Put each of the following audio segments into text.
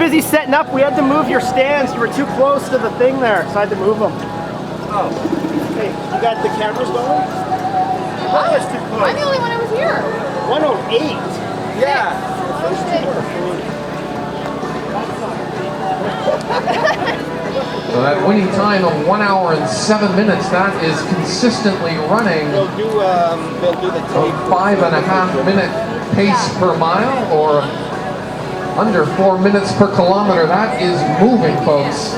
busy setting up. We had to move your stands. You were too close to the thing there, so I had to move them. Oh. Hey, you got the cameras going? What was too close? I'm the only one who was here. 108. Yeah. So that winning time of 1 hour and 7 minutes, that is consistently running They'll do the tape. 5.5 minute pace per mile, or under 4 minutes per kilometer. That is moving, folks.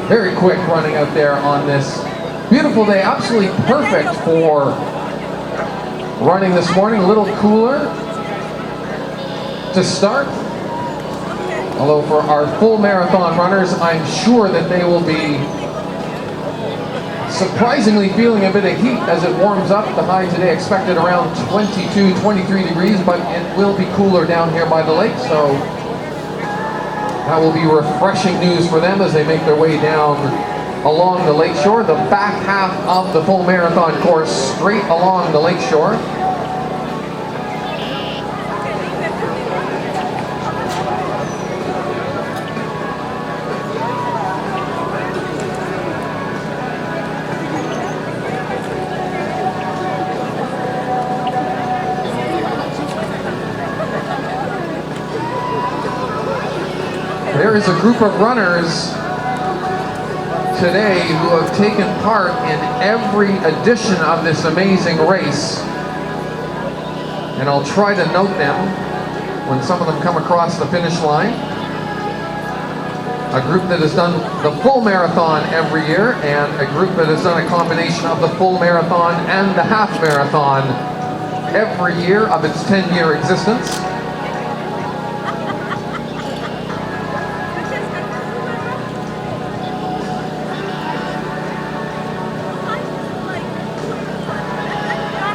Very quick running out there on this beautiful day. Absolutely perfect for running this morning. A little cooler to start. Although for our full marathon runners, I'm sure that they will be surprisingly feeling a bit of heat as it warms up. The high today expected around 22, 23 degrees, but it will be cooler down here by the lake, so that will be refreshing news for them as they make their way down along the lakeshore. The back half of the full marathon course straight along the lakeshore. There is a group of runners today who have taken part in every edition of this amazing race. And I'll try to note them when some of them come across the finish line. A group that has done the full marathon every year, and a group that has done a combination of the full marathon and the half marathon every year of its 10-year existence.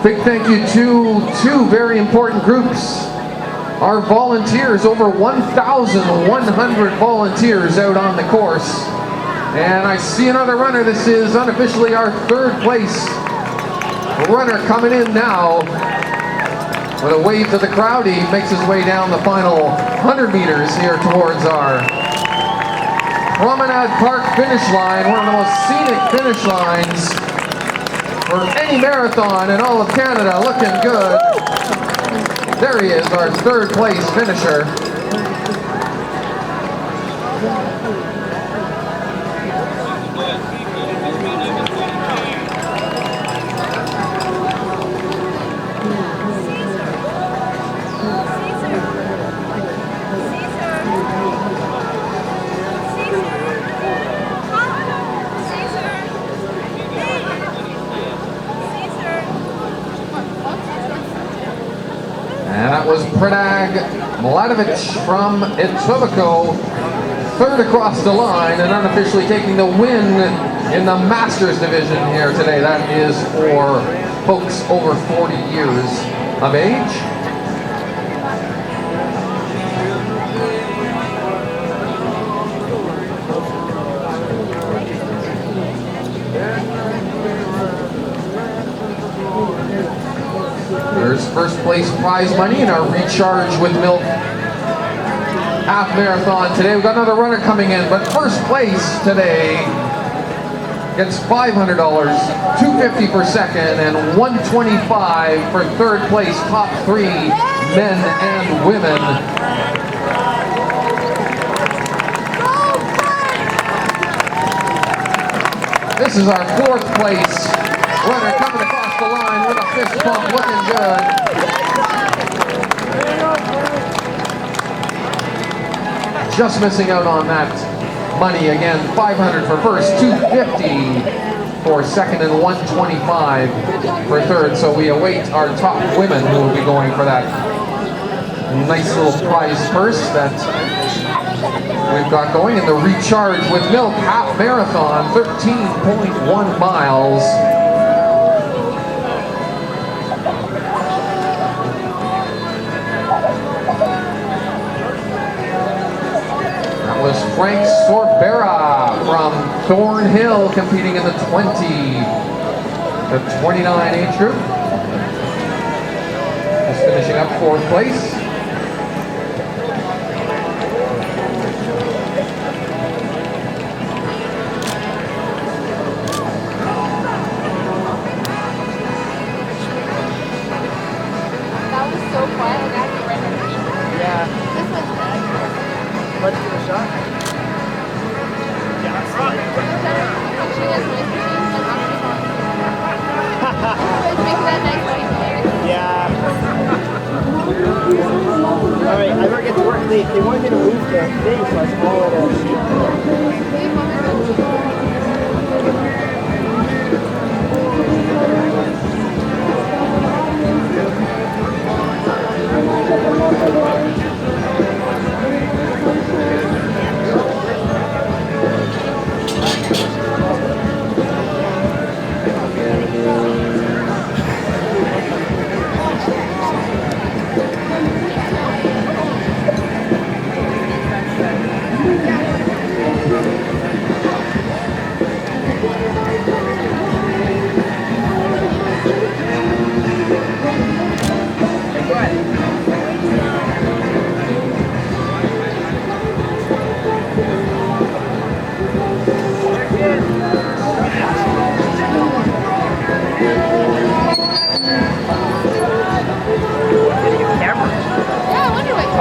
Big thank you to two very important groups. Our volunteers, over 1,100 volunteers out on the course. And I see another runner. This is unofficially our third place runner coming in now. With a wave to the crowd, he makes his way down the final 100 meters here towards our Promenade Park finish line, one of the most scenic finish lines for any marathon in all of Canada. Looking good. There he is, our third place finisher. And that was Predrag Mladenovic from Etobicoke, third across the line and unofficially taking the win in the Masters division here today. That is for folks over 40 years of age. There's first place prize money in our Recharge with Milk half marathon today. We've got another runner coming in, but first place today gets $500, $250 for second, and $125 for third place. Top three men and women. This is our fourth place runner coming across the line with a fist bump, looking good. Just missing out on that money again. $500 for first, $250 for second, and $125 for third. So we await our top women who will be going for that nice little prize purse that we've got going in the Recharge with Milk half marathon, 13.1 miles. Was Frank Sorbera from Thornhill competing in the 20 to 29 age group. Just finishing up fourth place. let's give it a shot. Yeah. Alright, I better get to work. They wanted me to move the thing, so I swallowed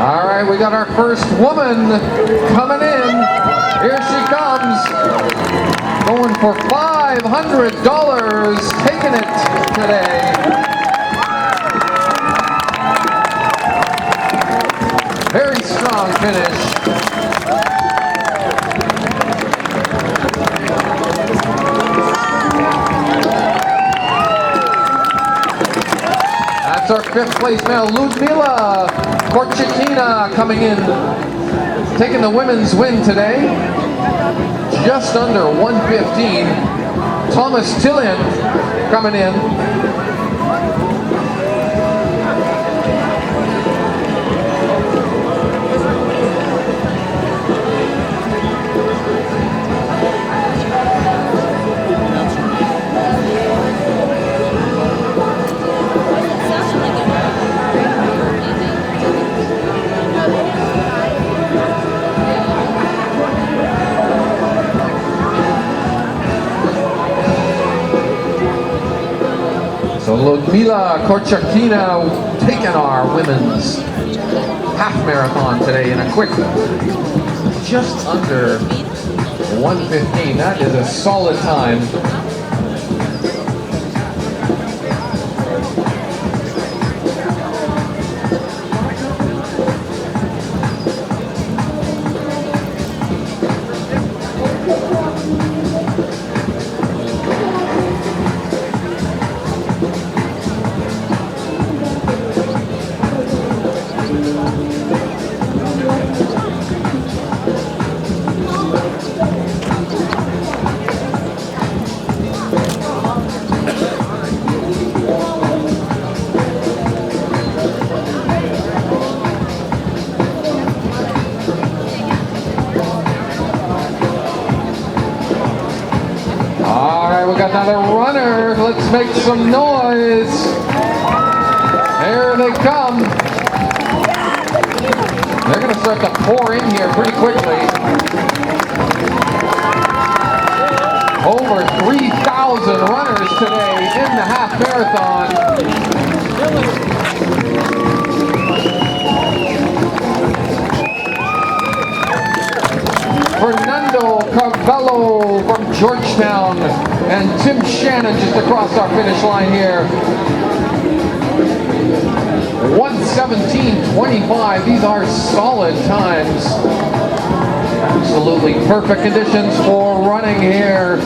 All right, we got our first woman coming in. Here she comes. Going for $500. Taking it today. Very strong finish. That's our fifth place male, Ludmila Korchakina, coming in, taking the women's win today. Just under 115. Thomas Tillian coming in. So Ludmila Korchakina taking our women's half marathon today in a quick just under 1:15. That is a solid time. We got another runner. Let's make some noise. There they come. They're going to start to pour in here pretty quickly. Over 3,000 runners today in the half marathon. Fernando Carvalho from Georgetown and Tim Shannon just across our finish line here. 1:17.25. These are solid times. Absolutely perfect conditions for running here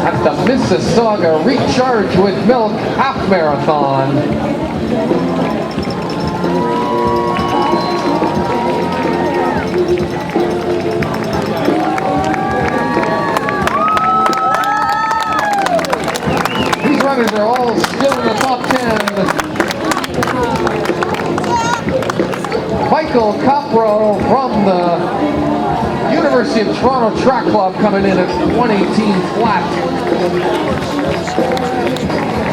at the Mississauga Recharge with Milk Half Marathon. Runners are all still in the top 10. Michael Capro from the University of Toronto Track Club coming in at 1:18 flat.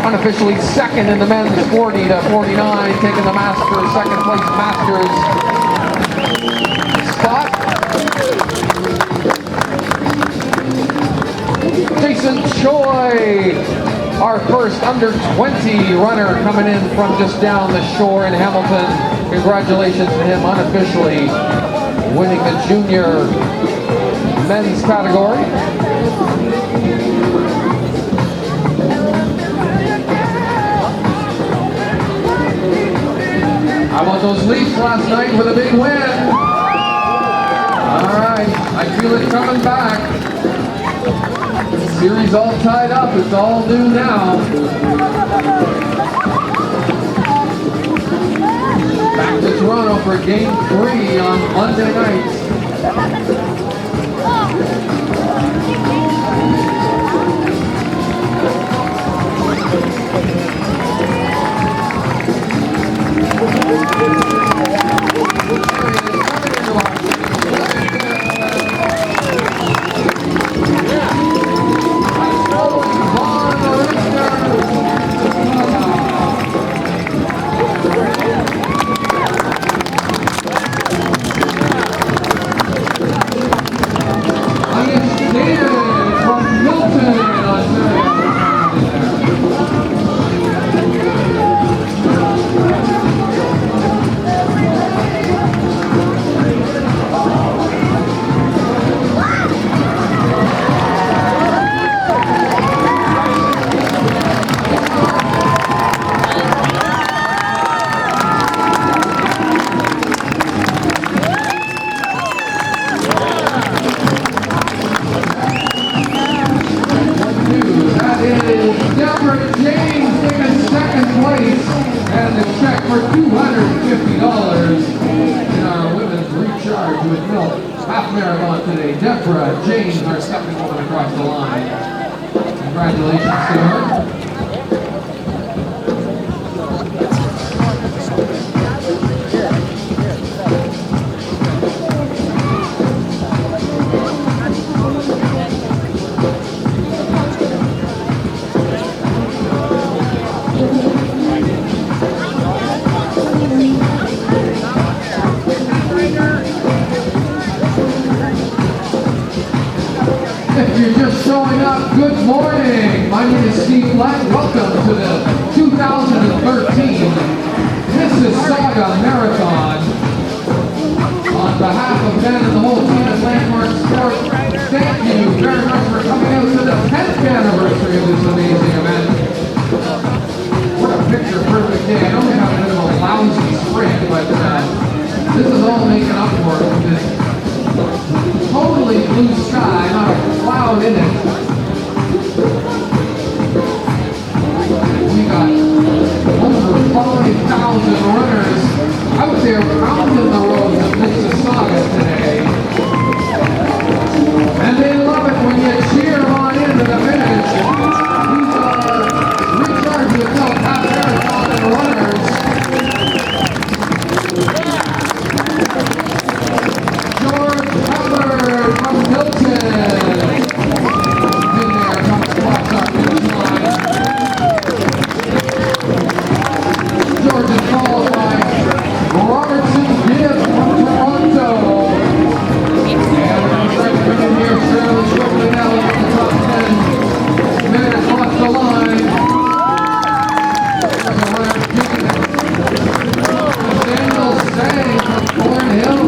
Unofficially second in the men's 40 to 49, taking the Masters, second place Masters spot. Jason Choi, our first under 20 runner coming in from just down the shore in Hamilton. Congratulations to him, unofficially winning the junior men's category. How about those Leafs last night with a big win? All right, I feel it coming back. Series all tied up, it's all new now. Back to Toronto for Game 3 on Monday night. And the check for $250 in our women's recharge with milk half marathon today. Deborah James, our second woman across the line. Congratulations to her. If you're just showing up, good morning. My name is Steve Black. Welcome to the 2013 Mississauga Marathon. On behalf of Ben and the whole team at Landmark Sport, thank you very much for coming out to the 10th anniversary of this amazing event. What a picture-perfect day. I know we have a bit of a lousy sprint, but this is all making up for it with this totally blue sky, not a cloud in it. We got over 5,000 runners out there pounding the roads of Mississauga today. And they love it when you cheer on into the finish. These are Recharge with Milk half marathon and runners. From Hilton. In there, comes the clock start finish line. George is followed by Robertson Gibb from Toronto. And we're trying to bring in here Shirley Schroeder-Nell in the top 10 minutes off the line. Daniel Sang from Thornhill.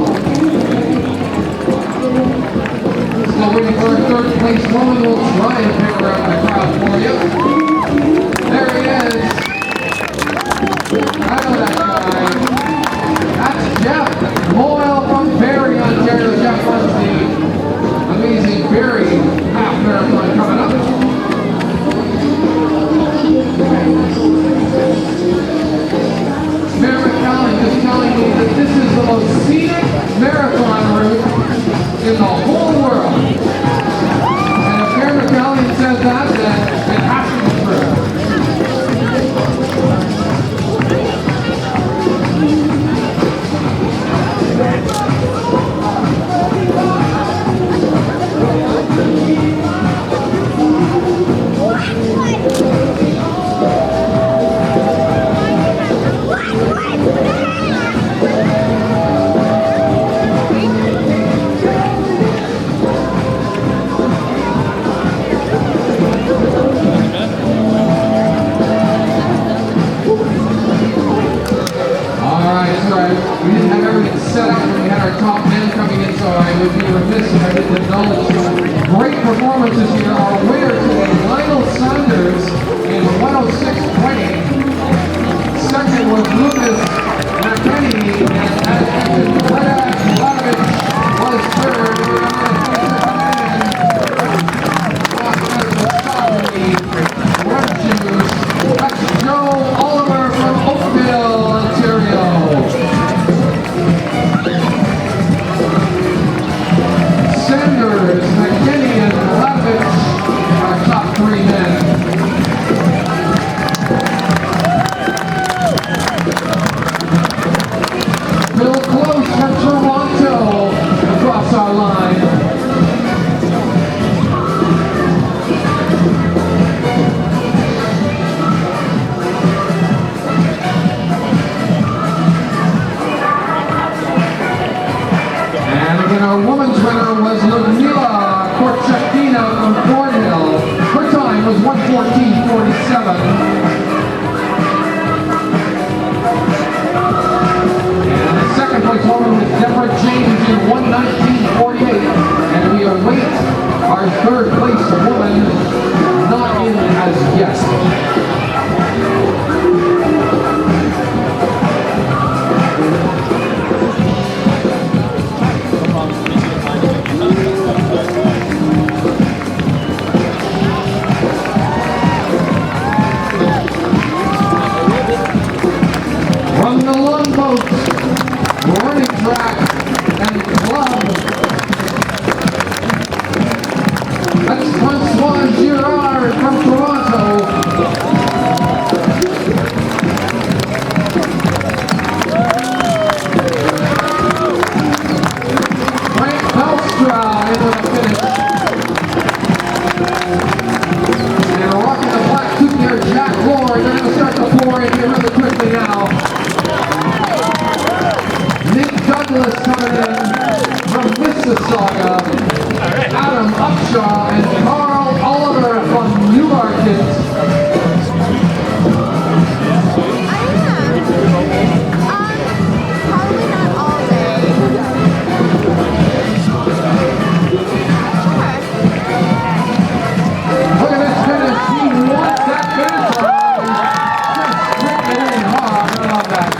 Still waiting for a third place woman. We'll try and pick her out in the crowd for you. There he is. I know that guy. That's Jeff Moyle from Barrie, Ontario. Jeff runs the amazing Barrie half marathon coming up. Mayor McCallum is telling me that this is the most scenic marathon route in the whole world. And if Mayor McCallum says that, then it has to be true. would be remiss if I didn't acknowledge great performances here. Our winner today, Lionel Sanders in 106.20. Second was Lucas McKinney, and as mentioned, Vlad was third. That's Joe Oliver from Oakville, Ontario. Sanders, McKinney, and Lavich are top three men. Bill Close from Toronto across our line. Our women's winner was Ludmila Korchakina from Thornhill. Her time was 1:14.47. And the second place woman was Deborah James in 1:19.48. And we await our third place woman, not in as yet. From the longboat, running track, and club, that's Francois Girard from Toronto. Frank Belstra into the finish. And rocking the black coupe here, Jack Lord. They're going to start to pour in here really quickly now. Douglas coming in from Mississauga, Adam Upshaw and Carl Oliver from Newmarket. Probably not all day. Look at this finish. He wants that finish line. Just ripping it in hard. I love that.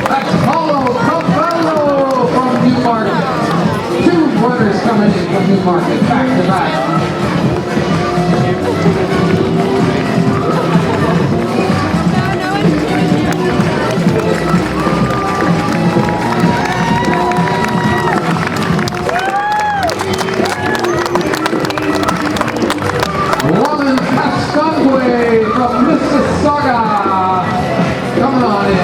That's Paulo Campbell from Newmarket. Two runners coming in from Newmarket, back to back. Robin Castonguay from Mississauga coming on in.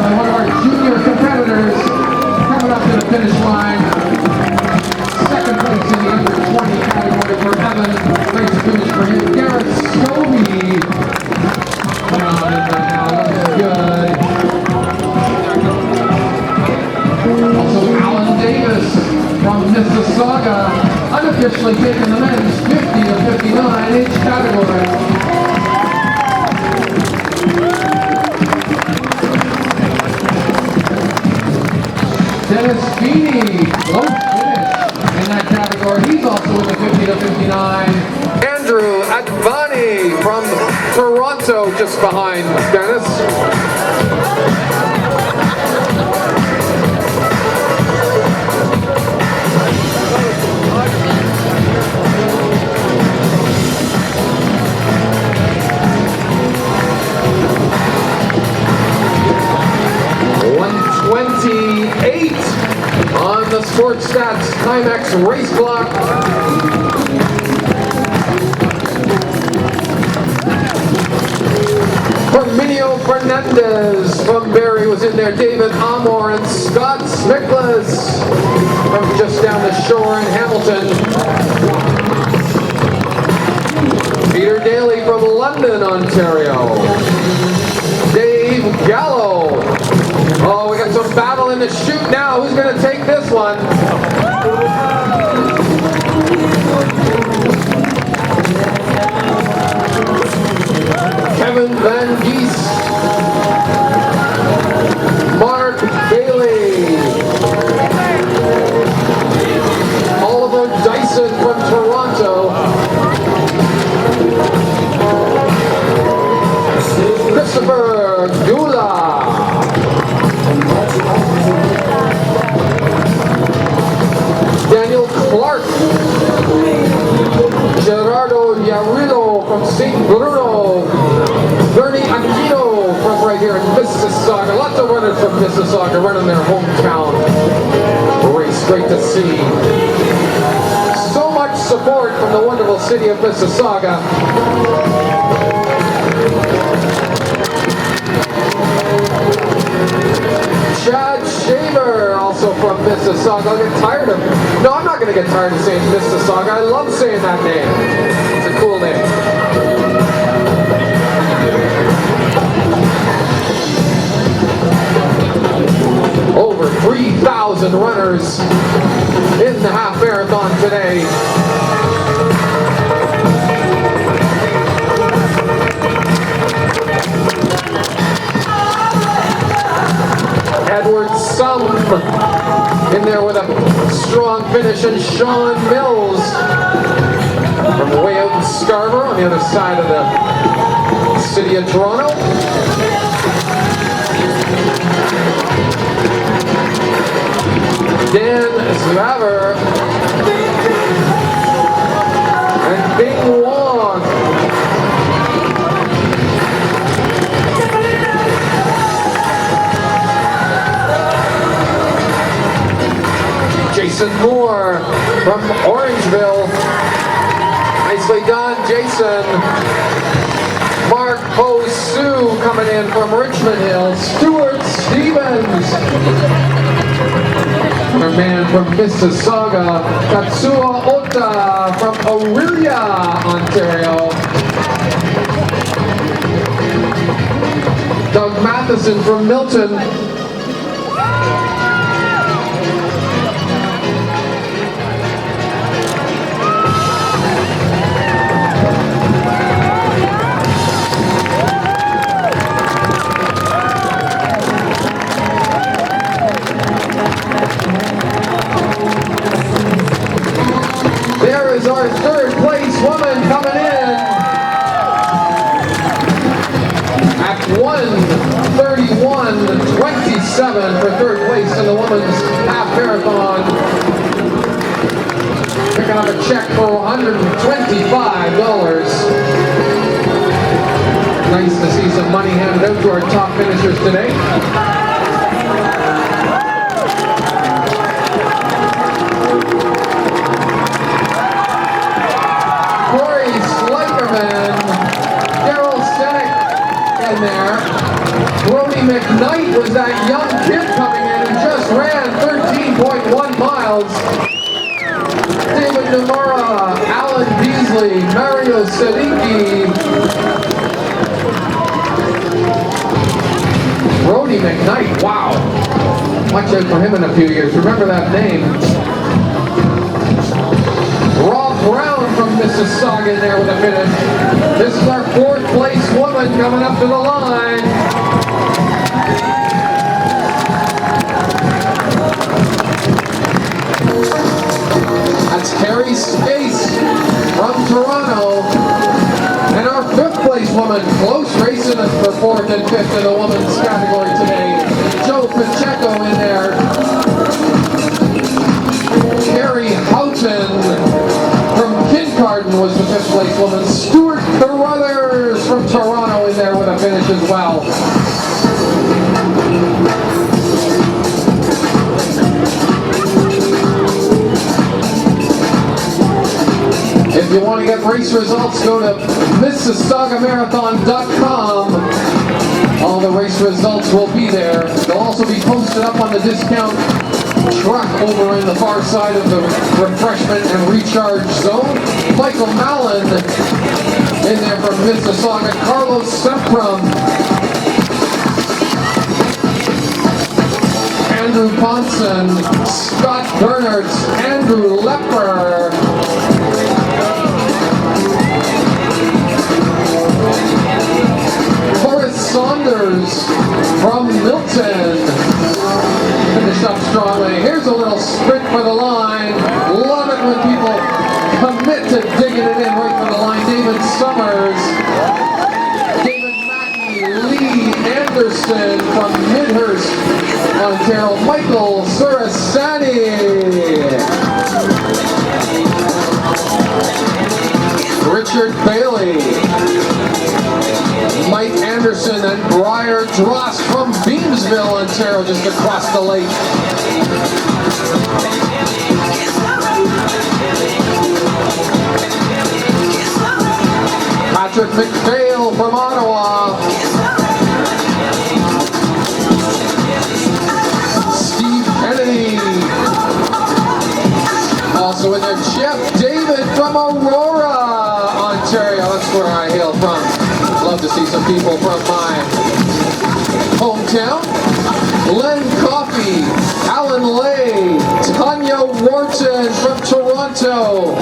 One of our junior competitors coming up to the finish line. Second place in the under 20 category for Evan. Great finish for him. Garrett Scobie coming on in right now, looking good. Also Alan Davis from Mississauga, unofficially taking the men's 50 to 59 age category. Dennis Feeney, close finish in that category. He's also in the 50 to 59. Andrew Advani from Toronto, just behind Dennis. On the Sports Stats Timex race block. Herminio Fernandez from Barrie was in there. David Amor and Scott Smiklas from just down the shore in Hamilton. Peter Daly from London, Ontario. Dave Gallo Oh, we got some battle in the chute now. Who's going to take this one? Kevin Van Gies, Mark Bailey, Oliver Dyson from Toronto, Christopher Gula, Daniel Clark, Gerardo Yarino from St. Bruno, Bernie Aquino from right here in Mississauga. Lots of runners from Mississauga running their hometown race. Great to see. So much support from the wonderful city of Mississauga. Chad Shaver, also from Mississauga. I'll get tired of it. No, I'm not going to get tired of saying Mississauga. I love saying that name. It's a cool name. Over 3,000 runners in the half marathon today. Edward Sum in there with a strong finish, and Sean Mills from way out in Scarborough on the other side of the city of Toronto. Dan Zvaver and Bing Wong. Jason Moore from Orangeville. Nicely done, Jason. Mark Posu coming in from Richmond Hill. Stuart Stevens. Our man from Mississauga. Katsuo Ota from Orillia, Ontario. Doug Matheson from Milton. There is our third place woman coming in at 1:31:27 for third place in the women's half marathon. Picking up a check for $125. Nice to see some money handed out to our top finishers today. McKnight was that young kid coming in and just ran 13.1 miles. David Namura, Alan Beasley, Mario Sadiki, Brody McKnight, wow. Watch out for him in a few years. Remember that name. Rob Brown from Mississauga in there with a finish. This is our fourth place woman coming up to the line. That's Carrie Space from Toronto. And our fifth place woman, close racing for fourth and fifth in the women's category today. Joe Pacheco in there. Carrie Houghton from Kincardine was the fifth place woman. Stuart Carruthers from Toronto in there with a finish as well. If you want to get race results, go to MississaugaMarathon.com. All the race results will be there. They'll also be posted up on the discount truck over in the far side of the refreshment and recharge zone. Michael Mallon in there from Mississauga. Carlos Semprum Andrew Ponson, Scott Bernard, Andrew Lepper. Horace Saunders from Milton. Finished up strongly. Here's a little sprint for the line. Love it when people commit to digging it in right for the line. David Summers. David Mackey. Lee Anderson from Midhurst, Ontario. Michael Surasani. Richard Bailey. Mike Anderson and Briar Drost from Beamsville, Ontario, just across the lake. Patrick McPhail from Ottawa. Steve Kennedy. Also in there, Jeff David from Aurora, Ontario. That's where I hail from. Love to see some people from my hometown. Len Coffey, Alan Lay, Tanya Wharton from Toronto.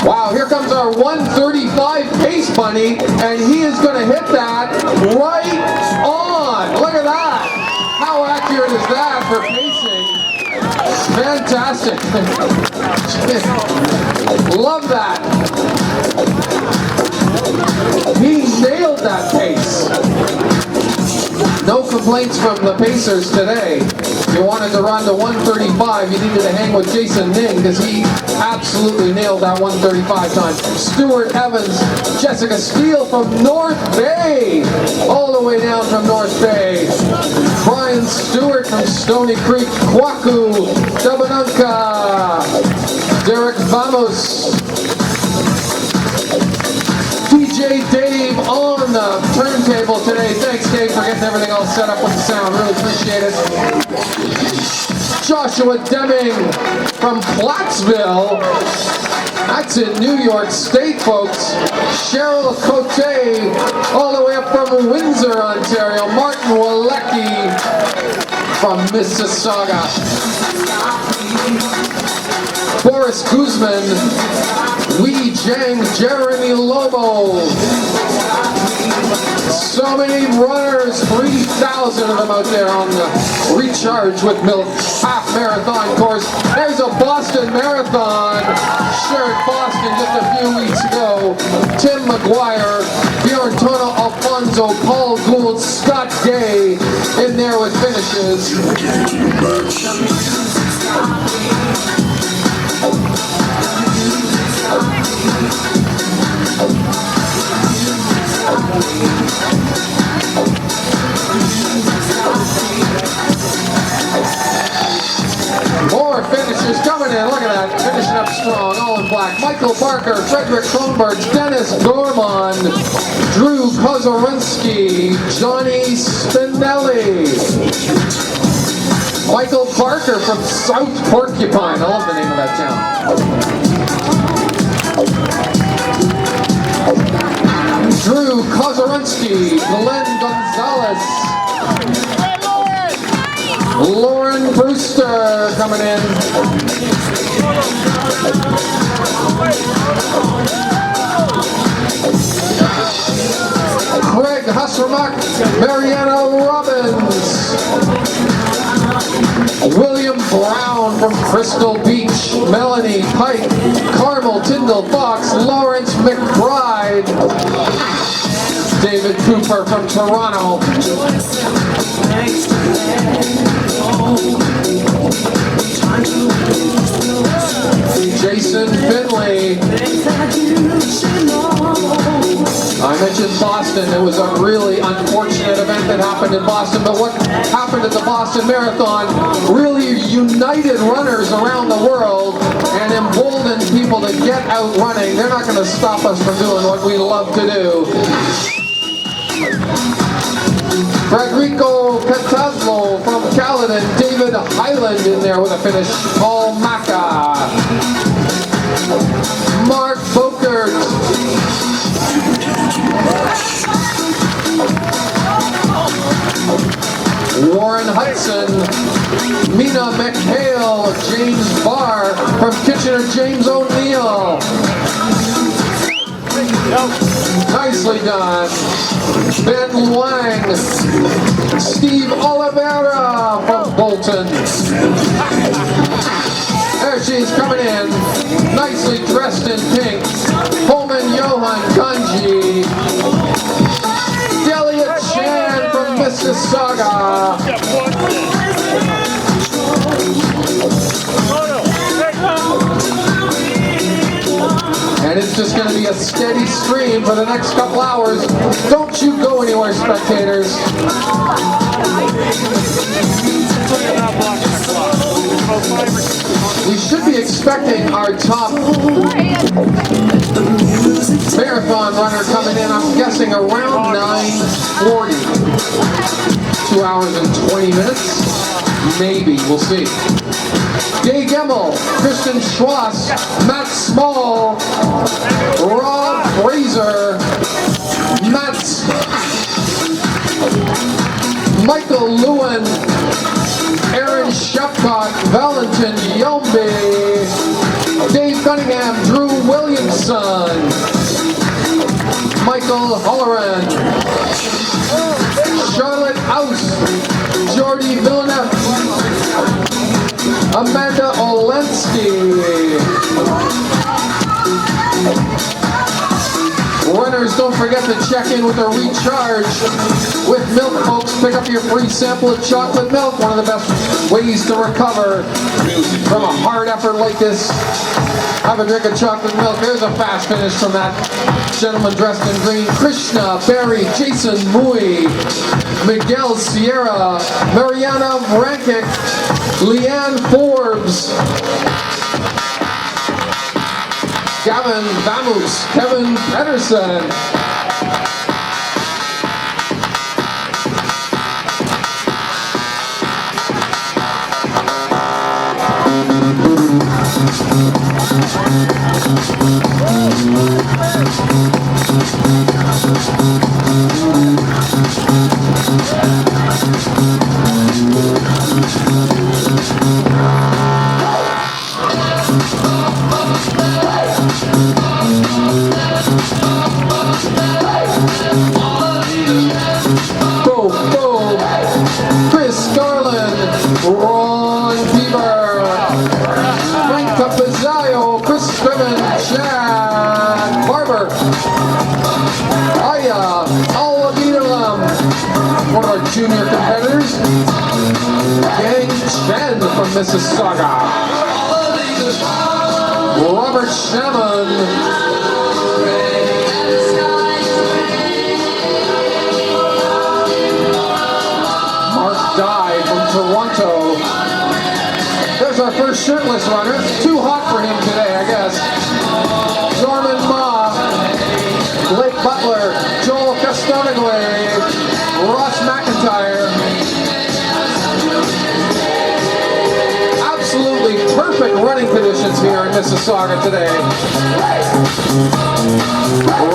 Wow, here comes our 1:35 pace bunny, and he is going to hit that right on. Look at that. How accurate is that for pacing? Fantastic. Love that. He nailed that pace. No complaints from the Pacers today. If you wanted to run to 1:35, you needed to hang with Jason Ning because he absolutely nailed that 1:35 time. Stuart Evans, Jessica Steele from North Bay, all the way down from North Bay. Brian Stewart from Stony Creek, Kwaku, Dabananka, Derek Vamos. DJ Dave on the turntable today. Thanks, Dave, for getting everything all set up with the sound. Really appreciate it. Joshua Deming from Plattsville. That's in New York State, folks. Cheryl Cote, all the way up from Windsor, Ontario. Martin Walecki from Mississauga. Boris Guzman, Wee Jang, Jeremy Lobo. So many runners, 3,000 of them out there on the Recharge with Milk half marathon course. There's a Boston Marathon, shared Boston just a few weeks ago. Tim McGuire, Bjorn Tona Alfonso, Paul Gould, Scott Gay in there with finishes. More finishers coming in. Look at that. Finishing up strong. All in black. Michael Barker, Frederick Kronberg, Dennis Gorman, Drew Kozorinsky, Johnny Spinelli. Michael Barker from South Porcupine. I love the name of that town. Drew Kozorinsky, Glenn Gonzalez, Lauren Brewster coming in. Craig Hussermack, Mariana Robbins, William Brown from Crystal Beach, Melanie Pike, Carmel Tyndall Fox, Lawrence McBride, David Cooper from Toronto, Jason Finley. I mentioned Boston. It was a really unfortunate event that happened in Boston, but what happened at the Boston Marathon really united runners around the world and emboldened people to get out running. They're not going to stop us from doing what we love to do. Frederico Catazlo from Caledon, David Highland in there with a finish, Paul Macca, Mark Bokert, Warren Hudson, Mina McHale, James Barr from Kitchener, James O'Neill. Nicely done. Ben Wang, Steve Oliveira from Bolton. There she is coming in, nicely dressed in pink. Pullman Johan Kanji. Delia Chan from Mississauga. And it's just going to be a steady stream for the next couple hours. Don't you go anywhere, spectators. We should be expecting our top marathon runner coming in, I'm guessing around 9:40. 2 hours and 20 minutes? Maybe, we'll see. Gay Gemmel, Kristen Schwass, Matt Small, Rob Fraser, Michael Lewin, Aaron Shepcott, Valentin Yombe, Dave Cunningham, Drew Williamson, Michael Holleran, Charlotte House, Jordy Villeneuve, Amanda Olensky. Runners, don't forget to check in with a recharge with milk, folks. Pick up your free sample of chocolate milk, one of the best ways to recover from a hard effort like this. Have a drink of chocolate milk. There's a fast finish from that gentleman dressed in green. Krishna, Barry, Jason Mui, Miguel Sierra, Mariana Rankic, Leanne Forbes, Gavin Vamus, Kevin Pedersen. Chris Garland, Ron Bieber, Frank Capizzaio, Chris Scriven, Chad Barber, Aya Alavidalam, one of our junior competitors, Gang Chen from Mississauga, Robert Shamon, Toronto. There's our first shirtless runner. Too hot for him today, I guess. Norman Ma, Blake Butler, Joel Castanegue, Ross McIntyre. Absolutely perfect running conditions here in Mississauga today.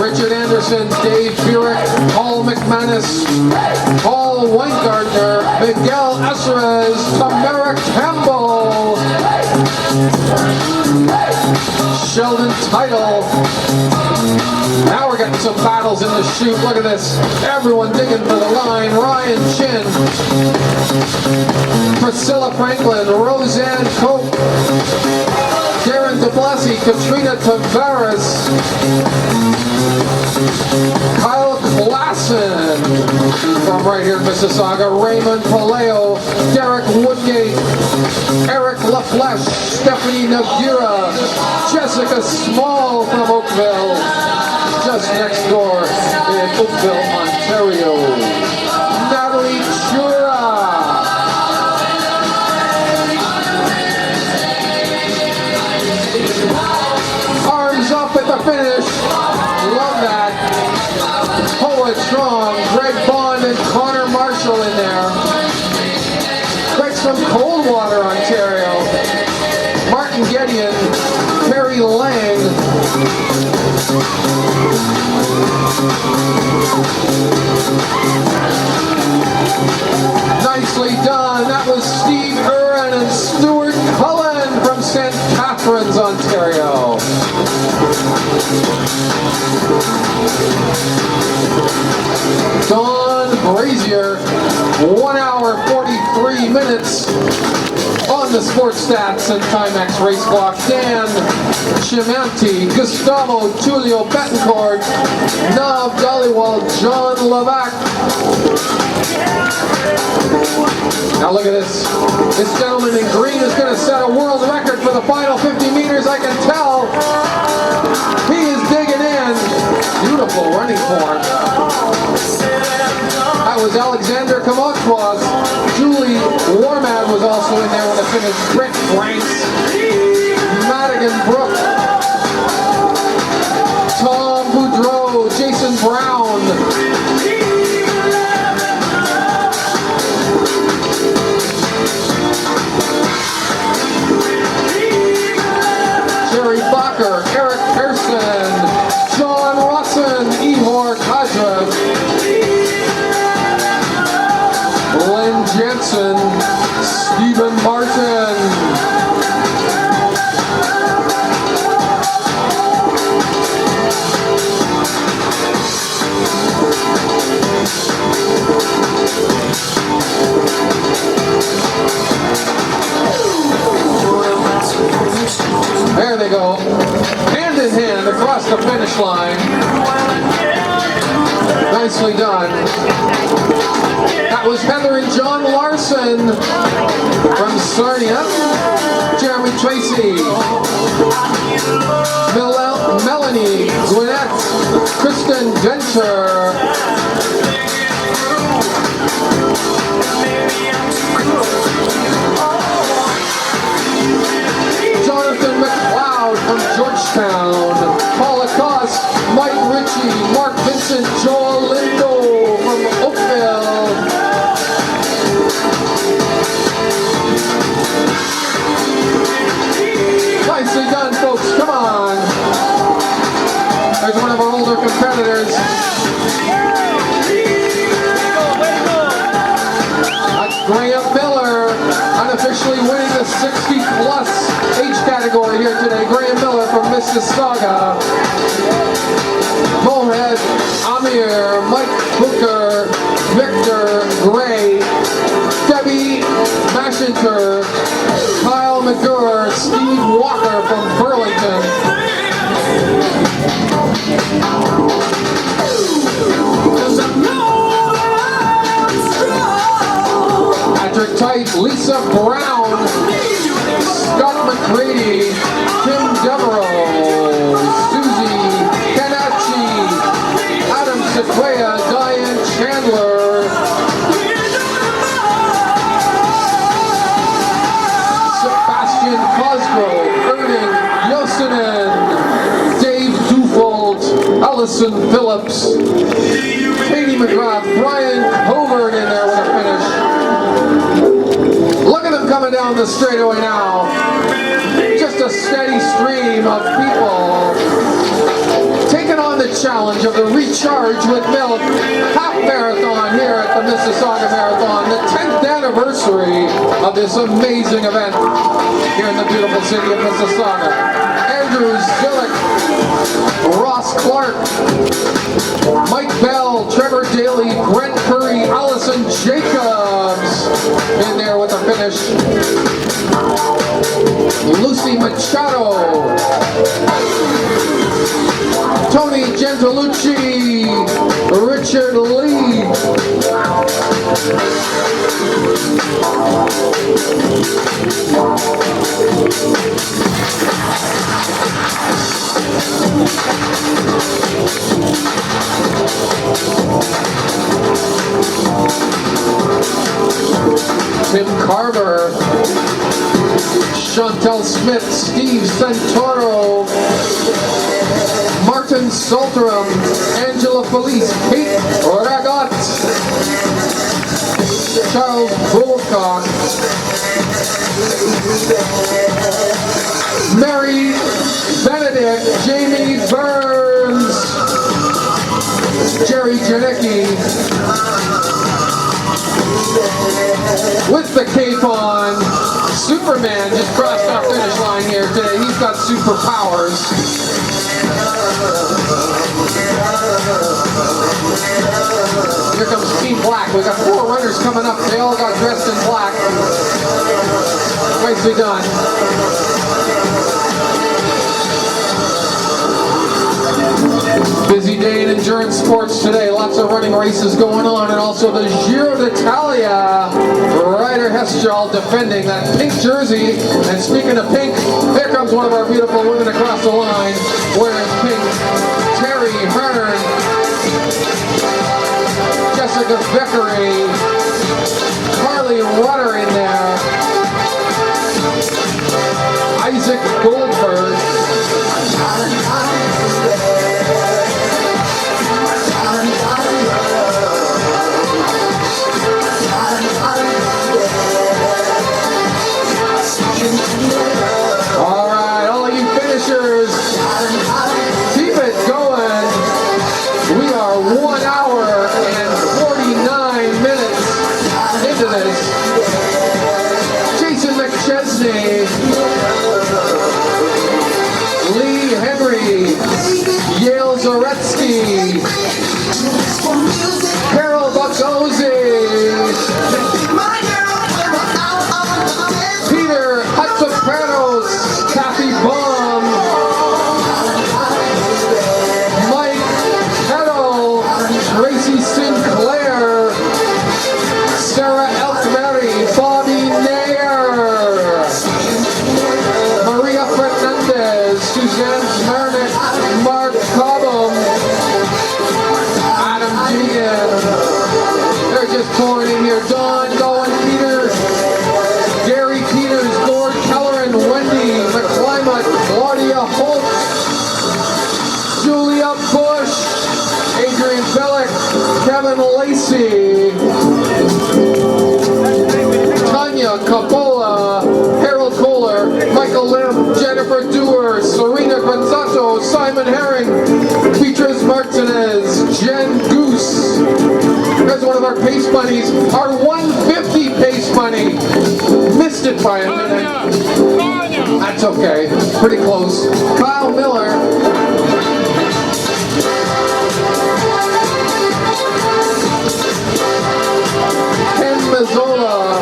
Richard Anderson, Dave Burek, Paul McManus, Paul Weingartner, Miguel Esserez, Tamara Campbell, Sheldon Title. Now we're getting some battles in the chute. Look at this. Everyone digging for the line. Ryan Chin, Priscilla Franklin, Roseanne Cope, Darren DeBlassie, Katrina Tavares, Kyle Klassen from right here in Mississauga, Raymond Paleo, Derek Woodgate, Eric LaFleche, Stephanie Nagura, Jessica Small from Oakville, just next door in Oakville, Ontario, Natalie Chura, arms up at the finish, love that. Poet Strong, Greg Bond and Connor Marshall in there. Greg's from Coldwater, Ontario. Martin Gideon, Terry Lang. Nicely Nicely done. That was Steve Uren and Stuart Cullen from St. Catharines, Ontario. Don Brazier, 1 hour 43 minutes on the Sports Stats and Timex Race Block. Dan Chimanti, Gustavo Tulio Betancourt, Nav Dhaliwal, John Levac. Now look at this. This gentleman in green is going to set a world record for the final 50 meters, I can tell. He is digging in. Beautiful running form. That was Alexander Kamotwas. Julie Warmad was also in there when it finished. Brett Franks, Madigan Brook, Tom Boudreau, Jason Brown, Jerry Bacher, Eric Pearson, John Rawson, Ihor Kadra, Glenn Jensen, Stephen Martin. There they go, hand in hand across the finish line. Nicely done. That was Heather and John Larson from Sarnia. Jeremy Tracy, Melanie Gwinnett, Kristen Denter, Jonathan McLeod from Georgetown, Paula Koss, Mike Ritchie, Mark Vincent, Joel Lindo from Oakville. Nicely done, folks. Come on. There's one of our older competitors. That's Graham Miller, unofficially winning the 60-plus age category here today. Graham Miller from Mississauga. Mohamed Amir, Mike Booker, Victor Gray, Debbie Mashinter, Kyle McGurr, Steve Walker from Burlington. Patrick Tite, Lisa Brown, Scott McCready, Kim Devereaux, Susie Kanachi, Adam Sequoia, Diane Chandler, Sebastian Cosgrove, Erning Yosinen, Dave Dufold, Allison Phillips, Katie McGrath, Brian Covert in there with a finish. Look at them coming down the straightaway now. Just a steady stream of people taking on the challenge of the Recharge with Milk half marathon here at the Mississauga Marathon, the 10th anniversary of this amazing event here in the beautiful city of Mississauga. Andrew Zillick, Ross Clark, Mike Bell, Trevor Daly, Brent Curry, Allison Jacobs in there with a finish. Lucy Machado, Tony Gentilucci, Richard Lee, Tim Carver, Chantel Smith, Steve Santoro, Martin Saltram, Angela Felice, Kate Ragot, Charles Bullock, Mary Benedict, Jamie Burns, Jerry Janicki, with the cape on. Superman just crossed our finish line here today. He's got superpowers. Here comes Team Black. We got 4 runners coming up. They all got dressed in black. Nicely done. Busy day in endurance sports today. Lots of running races going on, and also the Giro d'Italia. Ryder Hesjedal defending that pink jersey. And speaking of pink, here comes one of our beautiful women across the line wearing pink. Terry Hearn, Jessica Vickery, Carly Rutter in there, Isaac Goldberg. All right, all of you finishers, keep it going. We are 1 hour and 49 minutes into this. Jason McChesney, Lee Henry, Yale Zaretsky, Carol Buckosey, Peter Hatsopranos, Kathy Baum, Mike Kettle, Tracy Sinclair, Sarah Elkberry, Bobby Nair, Maria Fernandez, Suzanne Smarnick, Mark Cobham, Adam Deegan. They're just pouring in here. Don Gowan Peters, Gary Peters, Gord Kelleran, Wendy McClymont, Claudia Holt, Julia Bush, Adrian Bellick, Kevin Lacey, Tanya Capola, Harold Kohler, Michael Lim, Jennifer Dewar, Serena Granzato, Simon Herring, Beatrice Martinez, Jen Goose. There's one of our pace bunnies, our 150 pace bunny. Missed it by a minute. That's okay, pretty close. Kyle Miller. Ken Mazzola,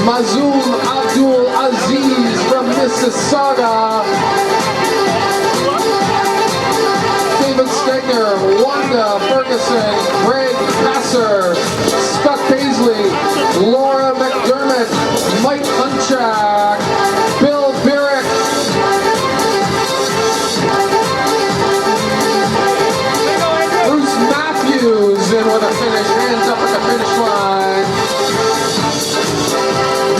Mazoum Abdul Aziz from Mississauga, David Stegner, Wanda Ferguson, Greg Passer, Scott Paisley, Laura McDermott, Mike Hunchak, Bill Birrick, Bruce Matthews in with a finish, hands up at the finish line.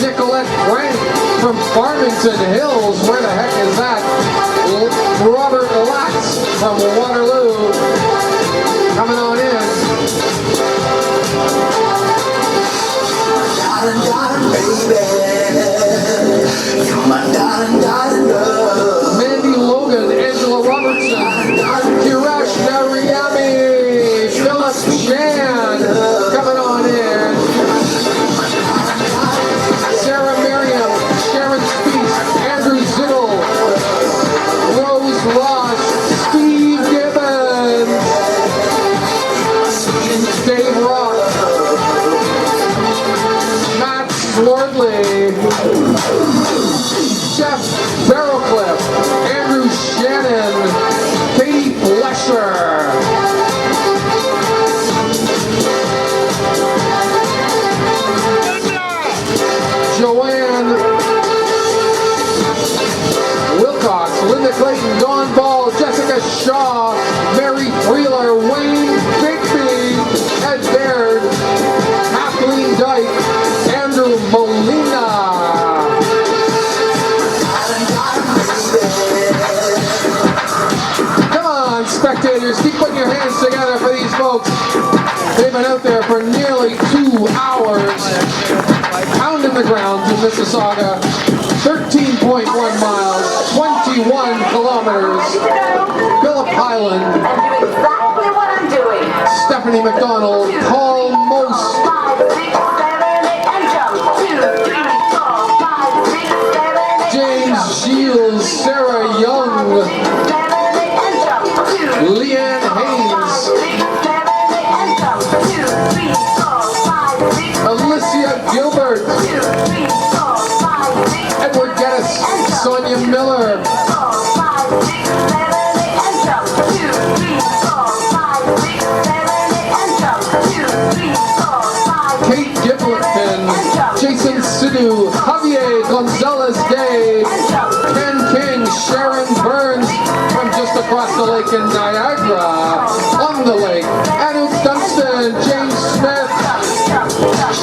Nicolette Frank from Farmington Hills, where the heck is that? Robert Latz from Waterloo, coming on in. Darling, darling, baby. You're my darling, darling love. Mandy Logan, Angela Robertson, Kirash Nariami, Philip Shan, coming on in. Sarah Merriam, Sharon Speaks, Andrew Zittle, Rose Ross, Steve Gibbons, Dave Rock, Matt Lordley, Jeff Barrowcliff, Andrew Shannon, Katie Flesher. Joanne Wilcox, Linda Clayton, Dawn Ball, Jessica Shaw, Mary Wheeler, Wayne Bigby, Ed Baird, Kathleen Dyke, Andrew Molina. Come on, spectators, keep putting your hands together for these folks. They've been out there for nearly 2 hours, pounding the ground in Mississauga. 13.1 miles, 21 kilometers. Philip Highland, And do exactly what I'm doing. Stephanie McDonald, Paul Most, 5, 6, 7, 8, and Gonzalez Day, Ken King, Sharon Burns from just across the lake in Niagara, on the lake, Anu Dunstan, James Smith,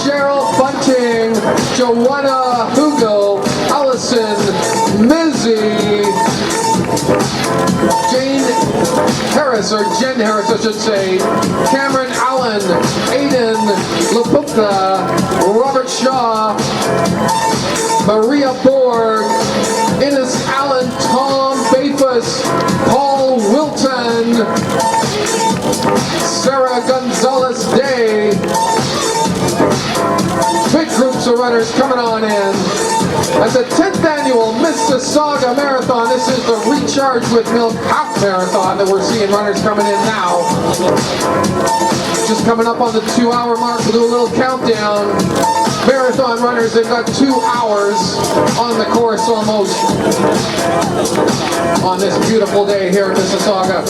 Cheryl Bunting, Joanna Hugo, Allison, Mizzy, Jane Harris, or Jen Harris I should say, Cameron Allen, Aiden Lapupka, Robert Shaw, Maria Borg, Ines Allen, Tom Bafus, Paul Wilton, Sarah Gonzalez Day. Big groups of runners coming on in. At the 10th annual Mississauga Marathon, this is the Recharge with Milk Half Marathon that we're seeing runners coming in now. Just coming up on the 2-hour mark, we'll do a little countdown. Marathon runners, they've got 2 hours on the course almost on this beautiful day here in Mississauga.